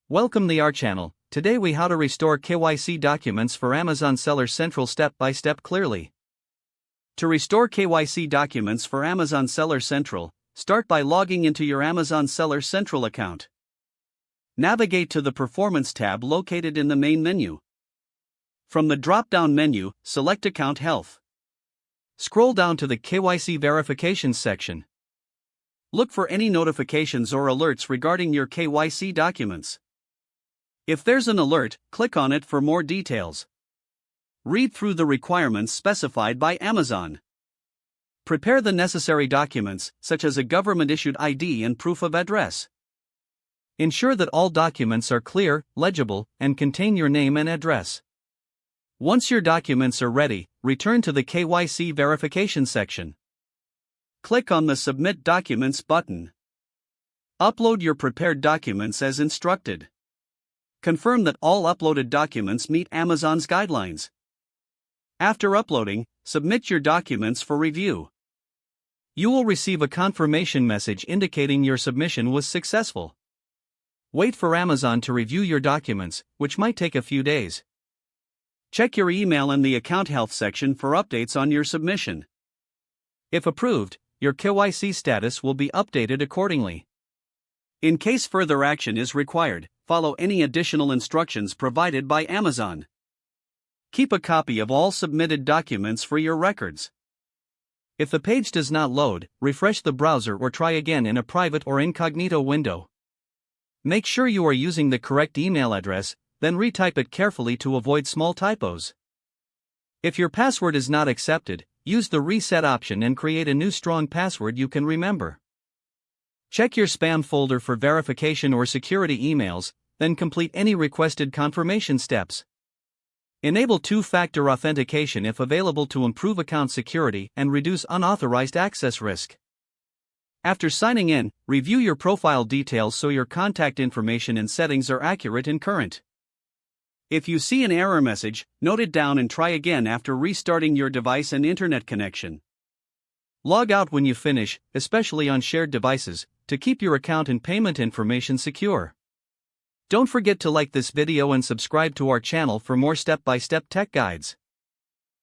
Welcome to our channel. Today we how to restore KYC documents for Amazon Seller Central step by step clearly. To restore KYC documents for Amazon Seller Central, start by logging into your Amazon Seller Central account. Navigate to the Performance tab located in the main menu. From the drop-down menu, select Account Health. Scroll down to the KYC Verifications section. Look for any notifications or alerts regarding your KYC documents. If there's an alert, click on it for more details. Read through the requirements specified by Amazon. Prepare the necessary documents, such as a government-issued ID and proof of address. Ensure that all documents are clear, legible, and contain your name and address. Once your documents are ready, return to the KYC verification section. Click on the Submit Documents button. Upload your prepared documents as instructed. Confirm that all uploaded documents meet Amazon's guidelines. After uploading, submit your documents for review. You will receive a confirmation message indicating your submission was successful. Wait for Amazon to review your documents, which might take a few days. Check your email in the Account Health section for updates on your submission. If approved, your KYC status will be updated accordingly. In case further action is required, follow any additional instructions provided by Amazon. Keep a copy of all submitted documents for your records. If the page does not load, refresh the browser or try again in a private or incognito window. Make sure you are using the correct email address, then retype it carefully to avoid small typos. If your password is not accepted, use the reset option and create a new strong password you can remember. Check your spam folder for verification or security emails, then complete any requested confirmation steps. Enable two-factor authentication if available to improve account security and reduce unauthorized access risk. After signing in, review your profile details so your contact information and settings are accurate and current. If you see an error message, note it down and try again after restarting your device and internet connection. Log out when you finish, especially on shared devices, to keep your account and payment information secure. Don't forget to like this video and subscribe to our channel for more step-by-step tech guides.